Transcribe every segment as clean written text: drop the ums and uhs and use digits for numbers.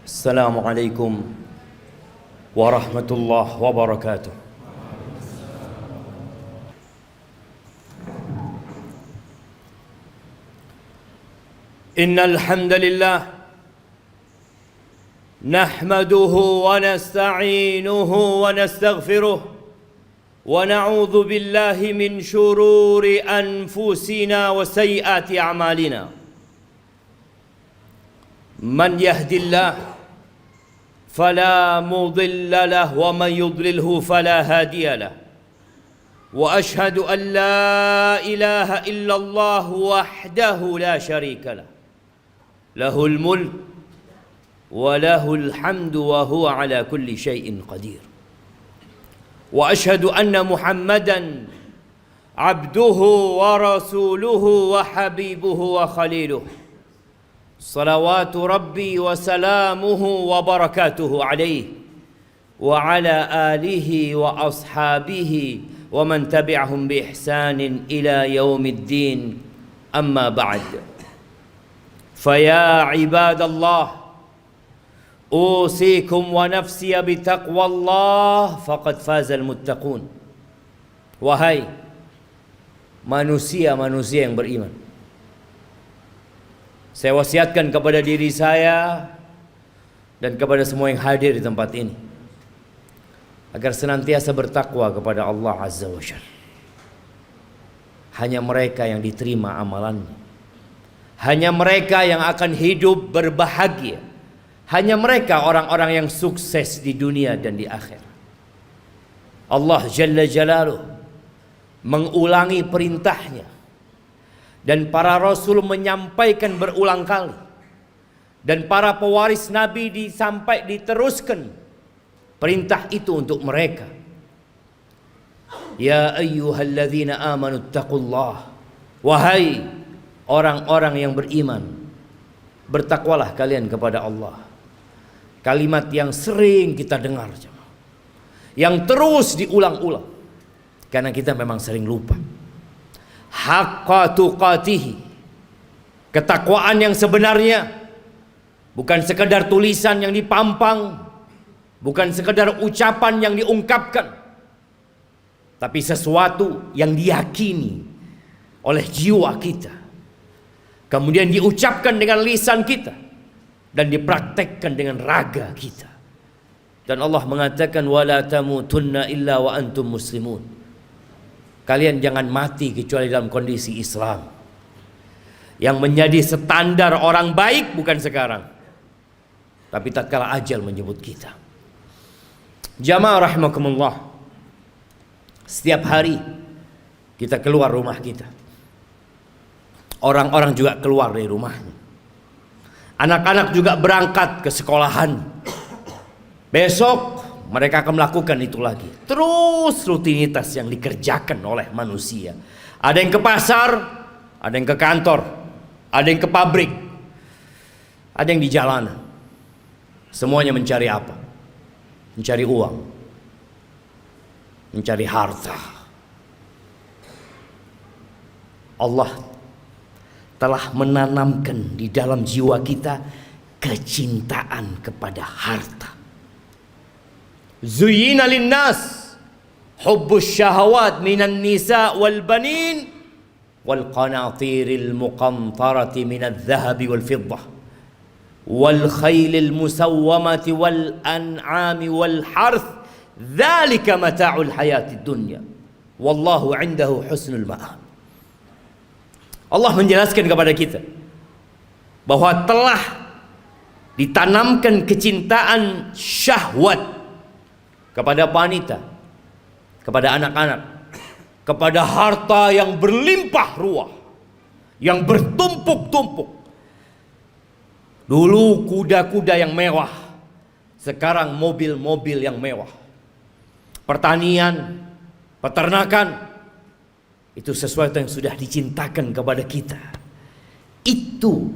السلام عليكم ورحمة الله وبركاته. إن الحمد لله نحمده ونستعينه ونستغفره ونعوذ بالله من شرور أنفسنا وسيئات أعمالنا. من يهد الله فلا مضل له ومن يضلله فلا هادي له، وأشهد أن لا إله إلا الله وحده لا شريك له، له الملك وله الحمد وهو على كل شيء قدير. وأشهد أن محمدا عبده ورسوله وحبيبه وخليله، صلوات ربي وسلامه وبركاته عليه وعلى آله وأصحابه ومن تبعهم بإحسان إلى يوم الدين. أما بعد، فيا عباد الله، أوصيكم ونفسي بتقوى الله فقد فاز المتقون. Wahai manusia-manusia yang beriman, saya wasiatkan kepada diri saya dan kepada semua yang hadir di tempat ini agar senantiasa bertakwa kepada Allah Azza wa Jalla. Hanya mereka yang diterima amalannya, hanya mereka yang akan hidup berbahagia, hanya mereka orang-orang yang sukses di dunia dan di akhirat. Allah Jalla Jalaluh mengulangi perintahnya, dan para rasul menyampaikan berulang kali, dan para pewaris Nabi diteruskan perintah itu untuk mereka. Ya ayyuhalladzina amanu taqullah, wahai orang-orang yang beriman, bertakwalah kalian kepada Allah. Kalimat yang sering kita dengar, yang terus diulang-ulang, karena kita memang sering lupa. Haqqa tuqatihi, ketakwaan yang sebenarnya bukan sekedar tulisan yang dipampang, bukan sekedar ucapan yang diungkapkan, tapi sesuatu yang diyakini oleh jiwa kita, kemudian diucapkan dengan lisan kita, dan dipraktekkan dengan raga kita. Dan Allah mengatakan, wala tamutunna illa wa antum muslimun, kalian jangan mati kecuali dalam kondisi Islam. Yang menjadi standar orang baik bukan sekarang, tapi tatkala ajal menyebut kita. Jamaah rahimakumullah, setiap hari kita keluar rumah kita, orang-orang juga keluar dari rumahnya, anak-anak juga berangkat ke sekolahan. Besok mereka akan melakukan itu lagi. Terus rutinitas yang dikerjakan oleh manusia. Ada yang ke pasar, ada yang ke kantor, ada yang ke pabrik, ada yang di jalanan. Semuanya mencari apa? Mencari uang, mencari harta. Allah telah menanamkan di dalam jiwa kita kecintaan kepada harta. Zuyyina linnas hubbus syahawat minan nisa wal banin wal qanatiril muqantarati minadh dhahabi wal fiddah wal khailil musawwamati wal an'ami wal harth, dzalika mata'ul hayatid dunya wallahu 'indahu husnul ma'ab. Allah menjelaskan kepada kita bahwa telah ditanamkan kecintaan syahwat kepada wanita, kepada anak-anak, kepada harta yang berlimpah ruah, yang bertumpuk-tumpuk. Dulu kuda-kuda yang mewah, sekarang mobil-mobil yang mewah. Pertanian, peternakan, itu sesuatu yang sudah dicintakan kepada kita. Itu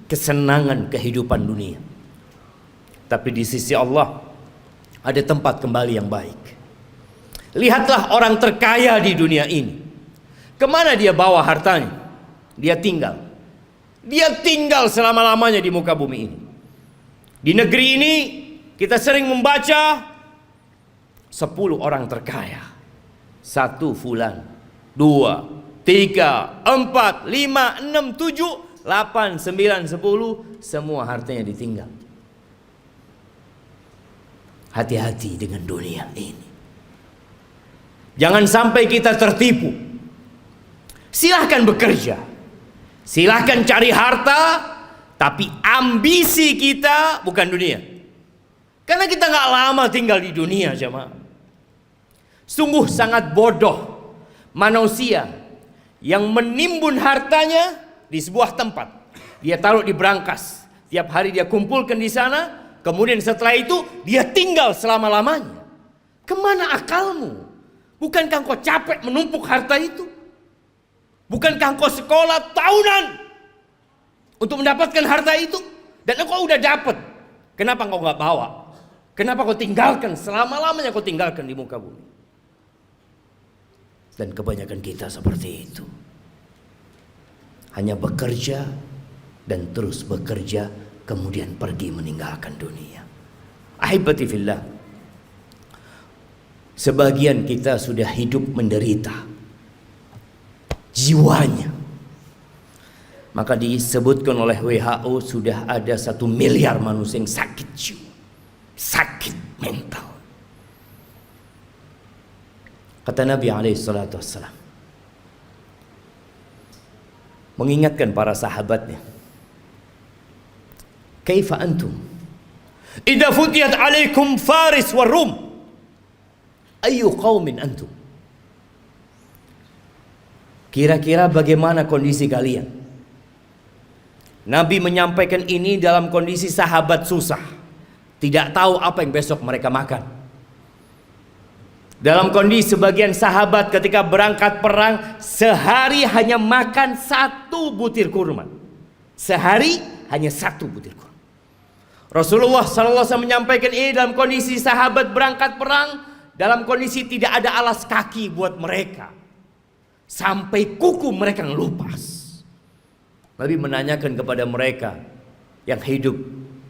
kesenangan kehidupan dunia. Tapi di sisi Allah ada tempat kembali yang baik. Lihatlah orang terkaya di dunia ini, kemana dia bawa hartanya? Dia tinggal selama-lamanya di muka bumi ini. Di negeri ini kita sering membaca 10 orang terkaya. 1 fulan, 2, 3, 4, 5, 6, 7, 8, 9, 10, semua hartanya ditinggal. Hati-hati dengan dunia ini. Jangan sampai kita tertipu. Silahkan bekerja, silahkan cari harta, tapi ambisi kita bukan dunia. Karena kita gak lama tinggal di dunia, jemaah. Sungguh sangat bodoh manusia yang menimbun hartanya di sebuah tempat. Dia taruh di brankas, tiap hari dia kumpulkan di sana, kemudian setelah itu dia tinggal selama-lamanya. Kemana akalmu? Bukankah engkau capek menumpuk harta itu? Bukankah engkau sekolah tahunan untuk mendapatkan harta itu? Dan engkau udah dapat. Kenapa engkau gak bawa? Kenapa kau tinggalkan? Selama-lamanya kau tinggalkan di muka bumi. Dan kebanyakan kita seperti itu. Hanya bekerja dan terus bekerja, kemudian pergi meninggalkan dunia. Ahibati fillah, sebagian kita sudah hidup menderita jiwanya. Maka disebutkan oleh WHO sudah ada 1 miliar manusia yang sakit jiwa, sakit mental. Kata Nabi SAW mengingatkan para sahabatnya, kaifa antum idza futiyat alaikum Faris wa Rum, ayu qaumin antum? Kira-kira bagaimana kondisi kalian? Nabi menyampaikan ini dalam kondisi sahabat susah, tidak tahu apa yang besok mereka makan. Dalam kondisi sebagian sahabat ketika berangkat perang, sehari hanya makan 1 butir kurma. Sehari hanya 1 butir kurma. Rasulullah SAW menyampaikan ini dalam kondisi sahabat berangkat perang, dalam kondisi tidak ada alas kaki buat mereka, sampai kuku mereka ngelupas. Nabi menanyakan kepada mereka yang hidup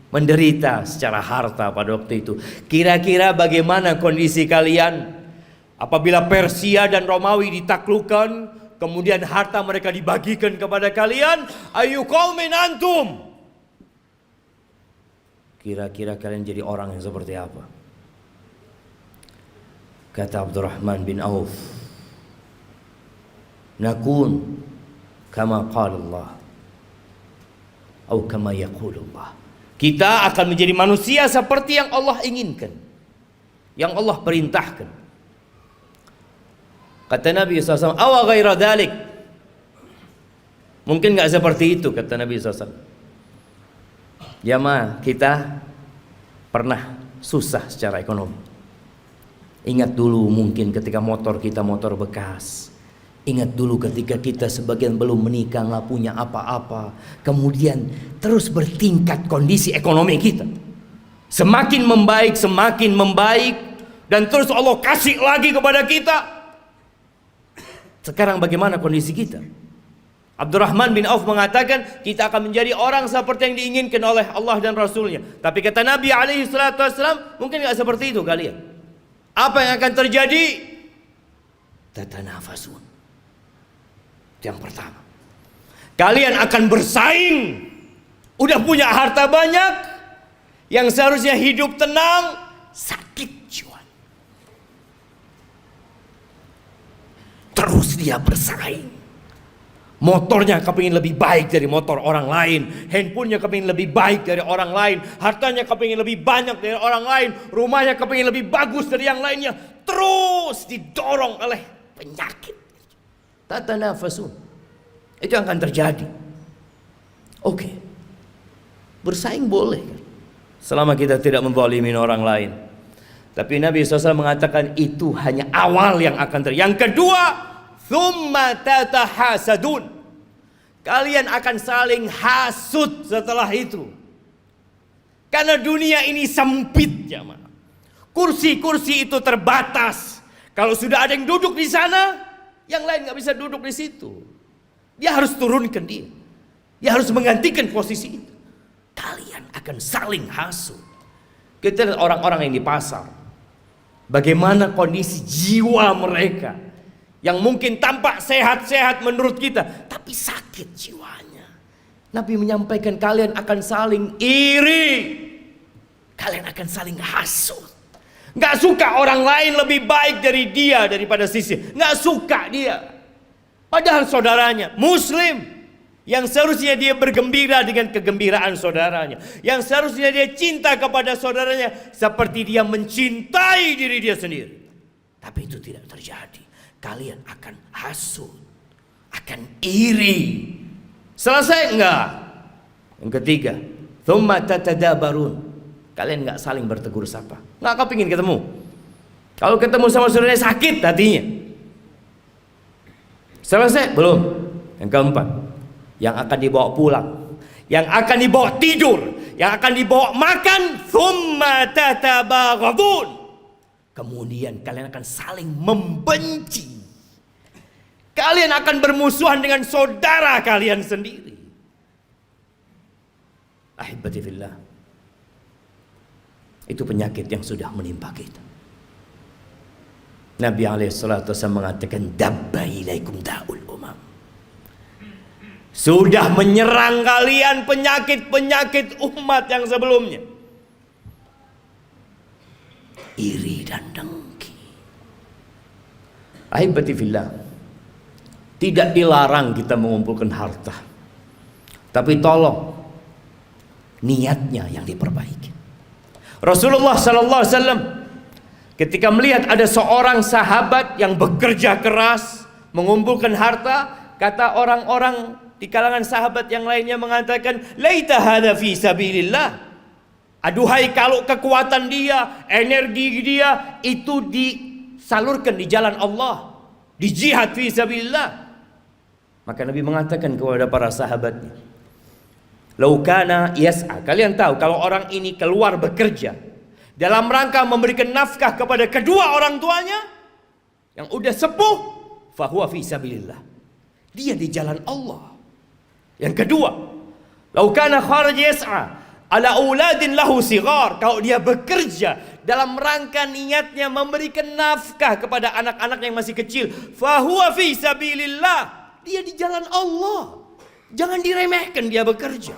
menderita secara harta pada waktu itu, kira-kira bagaimana kondisi kalian apabila Persia dan Romawi ditaklukkan, kemudian harta mereka dibagikan kepada kalian? Ayu qaumin antum? Kira-kira kalian jadi orang yang seperti apa? Kata Abdurrahman bin Auf, nakun kama qala Allah atau kama yaqulullah. Kita akan menjadi manusia seperti yang Allah inginkan, yang Allah perintahkan. Kata Nabi SAW, awa ghaira dhalik, mungkin gak seperti itu, kata Nabi SAW. Jamaah, kita pernah susah secara ekonomi. Ingat dulu mungkin ketika motor kita motor bekas. Ingat dulu ketika kita sebagian belum menikah, nggak punya apa-apa. Kemudian terus bertingkat kondisi ekonomi kita. Semakin membaik. Dan terus Allah kasih lagi kepada kita. Sekarang bagaimana kondisi kita? Abdurrahman bin Auf mengatakan kita akan menjadi orang seperti yang diinginkan oleh Allah dan Rasulnya. Tapi kata Nabi SAW, mungkin nggak seperti itu kalian. Apa yang akan terjadi? Tatanafasun. Yang pertama, kalian akan bersaing. Udah punya harta banyak, yang seharusnya hidup tenang, sakit jiwa. Terus dia bersaing. Motornya kepingin lebih baik dari motor orang lain, handphonenya kepingin lebih baik dari orang lain, hartanya kepingin lebih banyak dari orang lain, rumahnya kepingin lebih bagus dari yang lainnya. Terus didorong oleh penyakit. Tatanafasun. Itu yang akan terjadi. Oke. Bersaing boleh kan? Selama kita tidak menzalimi orang lain. Tapi Nabi SAW mengatakan itu hanya awal yang akan terjadi. Yang kedua, thumma tatahasadun. Kalian akan saling hasud setelah itu. Karena dunia ini sempit, jamaah. Kursi-kursi itu terbatas. Kalau sudah ada yang duduk di sana, yang lain nggak bisa duduk di situ. Dia harus turunkan dia. Dia harus menggantikan posisi itu. Kalian kalian akan saling hasut. Kita lihat orang-orang yang di pasar, bagaimana kondisi jiwa mereka yang mungkin tampak sehat-sehat menurut kita, tapi sakit jiwanya. Nabi menyampaikan kalian akan saling iri, kalian akan saling hasut. Nggak suka orang lain lebih baik dari dia daripada sisi. Nggak suka dia. Padahal saudaranya Muslim, yang seharusnya dia bergembira dengan kegembiraan saudaranya, yang seharusnya dia cinta kepada saudaranya seperti dia mencintai diri dia sendiri. Tapi itu tidak terjadi. Kalian akan hasut, akan iri. Selesai enggak? Yang ketiga, thumma tatadabarun. Kalian nggak saling bertegur sapa, nggak kepingin ketemu. Kalau ketemu sama saudaranya sakit hatinya. Selesai? Belum. Yang keempat, yang akan dibawa pulang, yang akan dibawa tidur, yang akan dibawa makan, thumma tatabaghadun. Kemudian kalian akan saling membenci. Kalian akan bermusuhan dengan saudara kalian sendiri. Ahibati fillah. Itu penyakit yang sudah menimpa kita. Nabi alaihissalatu wassalam mengatakan, dabba ilaikum da'ul umam. Sudah menyerang kalian penyakit-penyakit umat yang sebelumnya. Iri dan dengki. Ahibati fillah, tidak dilarang kita mengumpulkan harta, tapi tolong niatnya yang diperbaiki. Rasulullah sallallahu alaihi wasallam ketika melihat ada seorang sahabat yang bekerja keras mengumpulkan harta, kata orang-orang di kalangan sahabat yang lainnya mengatakan, laita hadza fi sabilillah. Aduhai kalau kekuatan dia, energi dia itu disalurkan di jalan Allah, di jihad fi sabilillah. Maka Nabi mengatakan kepada para sahabatnya, lau kana yas'a. Kalian tahu kalau orang ini keluar bekerja dalam rangka memberikan nafkah kepada kedua orang tuanya yang udah sepuh, fahuwa fi sabilillah. Dia di jalan Allah. Yang kedua, lau kana kharaj yas'a ala auladin lahu sighar. Kalau dia bekerja dalam rangka niatnya memberikan nafkah kepada anak-anak yang masih kecil, fahuwa fi sabilillah. Dia di jalan Allah. Jangan diremehkan dia bekerja.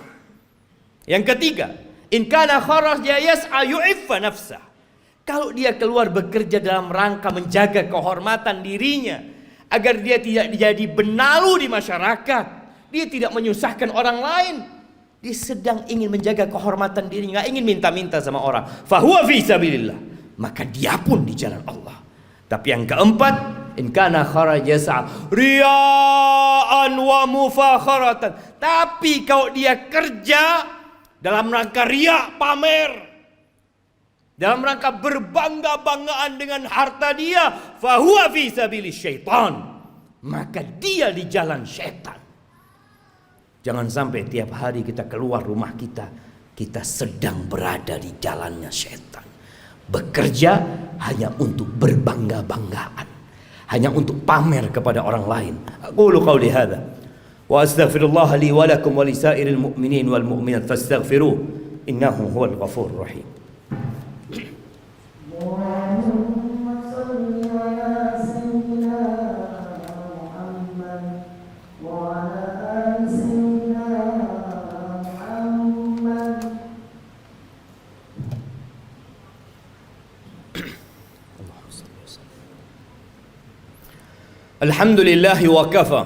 Yang ketiga, in kana kharaja yas'a yu'iffa nafsah. Kalau dia keluar bekerja dalam rangka menjaga kehormatan dirinya agar dia tidak jadi benalu di masyarakat, dia tidak menyusahkan orang lain, dia sedang ingin menjaga kehormatan dirinya, nggak ingin minta-minta sama orang, fahuwa fi sabilillah, maka dia pun di jalan Allah. Tapi yang keempat, in kana kharaja yas'a riya'an wa mufakharatan. Tapi kalau dia kerja dalam rangka riya, pamer, dalam rangka berbangga-banggaan dengan harta dia, fahuwa fi sabilis syaitan, maka dia di jalan syaitan. Jangan sampai tiap hari kita keluar rumah kita sedang berada di jalannya syaitan. Bekerja hanya untuk berbangga-banggaan, hanya untuk pamer kepada orang lain. Aqulu qawli hadza wa astaghfirullah li wa lakum wa lisairil mu'minin wal mu'minat fastaghfiruh innahu huwal ghafurur rahim. Alhamdulillah wa kafa,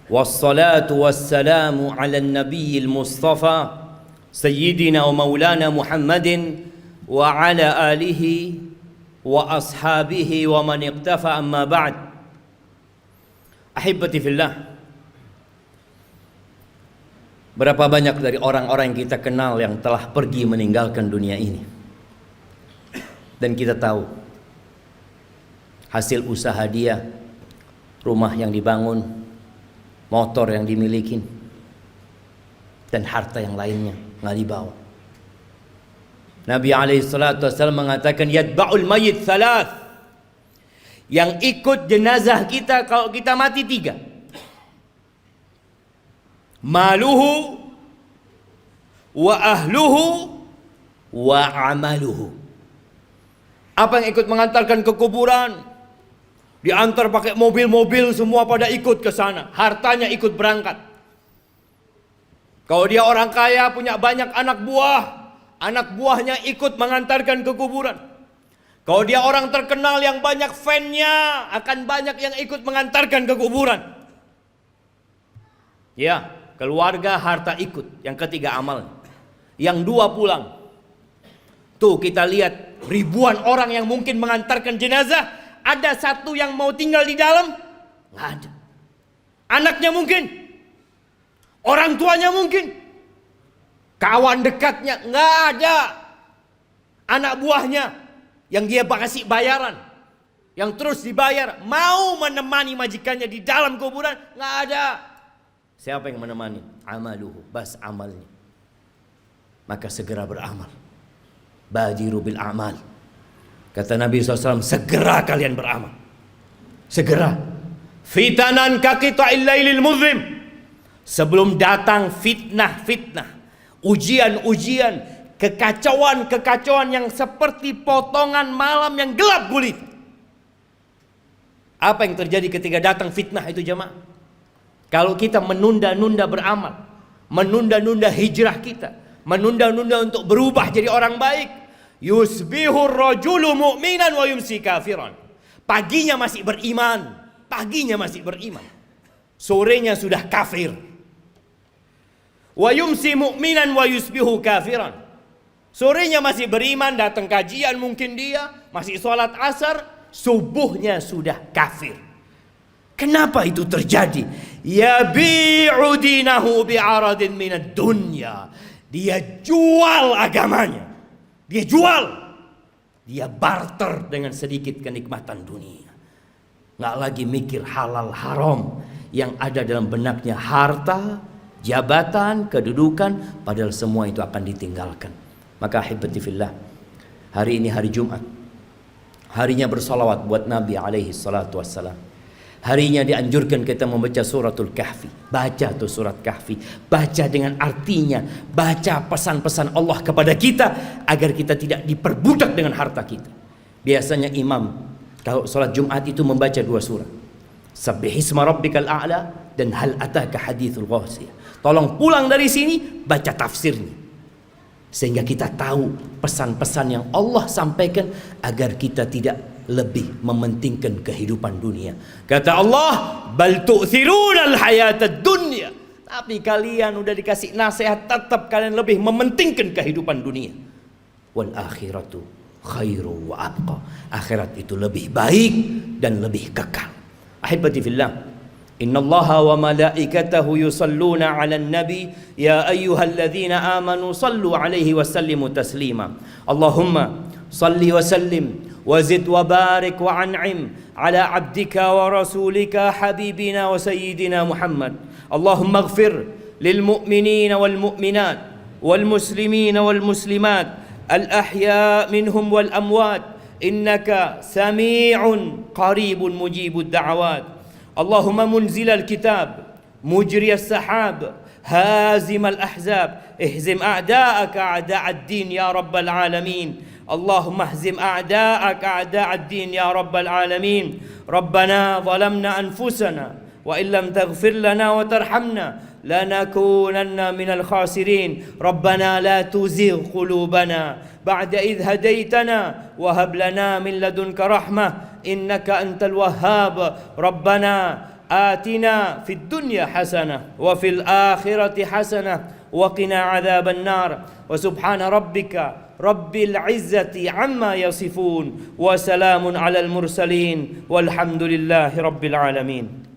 wassalatu wassalamu ala nabiyil mustafa sayyidina wa maulana Muhammadin wa ala alihi wa ashabihi wa man iqtafa, amma ba'd. Ahibati fillah, berapa banyak dari orang-orang yang kita kenal yang telah pergi meninggalkan dunia ini, dan kita tahu hasil usaha dia, rumah yang dibangun, motor yang dimiliki, dan harta yang lainnya nggak dibawa. Nabi alaihissalatu wassalam mengatakan, yatba'ul mayyit thalath. Yang ikut jenazah kita kalau kita mati 3. Maluhu wa ahluhu wa amaluhu. Apa yang ikut mengantarkan ke kuburan? Diantar pakai mobil-mobil, semua pada ikut ke sana. Hartanya ikut berangkat. Kalau dia orang kaya, punya banyak anak buah, anak buahnya ikut mengantarkan ke kuburan. Kalau dia orang terkenal yang banyak fan-nya, akan banyak yang ikut mengantarkan ke kuburan. Ya, keluarga, harta ikut. Yang ketiga amal. Yang dua pulang. Tuh kita lihat ribuan orang yang mungkin mengantarkan jenazah, ada satu yang mau tinggal di dalam? Nggak ada. Anaknya mungkin, orang tuanya mungkin, kawan dekatnya nggak ada. Anak buahnya yang dia kasih bayaran, yang terus dibayar, mau menemani majikannya di dalam kuburan, nggak ada. Siapa yang menemani? Amaluhu, bas amalnya. Maka segera beramal. Badiru bil amal. Kata Nabi SAW, segera kalian beramal. Segera. Fitanan kaqita'il lailil muzlim. Sebelum datang fitnah-fitnah, ujian-ujian, kekacauan-kekacauan yang seperti potongan malam yang gelap gulita. Apa yang terjadi ketika datang fitnah itu jemaah? Kalau kita menunda-nunda beramal, menunda-nunda hijrah kita, menunda-nunda untuk berubah jadi orang baik, yusbihur rajulu mu'minan wa yumsi kafiran. Paginya masih beriman, sorenya sudah kafir. Wa yumsi mu'minan wa yusbihu kafiran. Sorenya masih beriman, datang kajian mungkin dia, masih sholat asar, subuhnya sudah kafir. Kenapa itu terjadi? Yabi'u dinahu bi'aradin minad dunya. Dia jual agamanya. Dia jual. Dia barter dengan sedikit kenikmatan dunia. Nggak lagi mikir halal haram. Yang ada dalam benaknya harta, jabatan, kedudukan. Padahal semua itu akan ditinggalkan. Maka ahibati fillah, hari ini hari Jumat. Harinya bersalawat buat Nabi alaihi salatu wassalam. Harinya dianjurkan kita membaca suratul Kahfi. Baca tuh surat Kahfi. Baca dengan artinya. Baca pesan-pesan Allah kepada kita agar kita tidak diperbudak dengan harta kita. Biasanya imam kalau sholat Jumat itu membaca dua surah. Sabbihisma rabbikal a'la dan hal ataka hadithul ghasiyah. Tolong pulang dari sini baca tafsirnya. Sehingga kita tahu pesan-pesan yang Allah sampaikan agar kita tidak lebih mementingkan kehidupan dunia. Kata Allah, bal tu'thirunal hayatad dunya. Tapi kalian udah dikasih nasihat, tetap kalian lebih mementingkan kehidupan dunia. Wal akhiratu khairu wa abqa. Akhirat itu lebih baik dan lebih kekal. Ahibati fillah, innallaha wa malaikatahu yusalluna 'alan nabi ya ayyuhalladzina amanu sallu 'alaihi wa sallimu taslima. Allahumma salli wa sallim وزد وبارك وأنعم على عبدك ورسولك حبيبنا وسيدنا محمد. اللهم اغفر للمؤمنين والمؤمنات والمسلمين والمسلمات الأحياء منهم والأموات إنك سميع قريب مجيب الدعوات. اللهم منزل الكتاب مجري السحاب هازم الأحزاب اهزم أعداءك أعداء الدين يا رب العالمين. اللهم اهزم أعداءك أعداء الدين يا رب العالمين. ربنا ظلمنا أنفسنا وإن لم تغفر لنا وترحمنا لنكونن من الخاسرين. ربنا لا تزغ قلوبنا بعد إذ هديتنا وهب لنا من لدنك رحمة إنك أنت الوهاب. ربنا آتنا في الدنيا حسنة وفي الآخرة حسنة وقنا عذاب النار. وسبحان ربك رب العزة عما يصفون وسلام على المرسلين والحمد لله رب العالمين.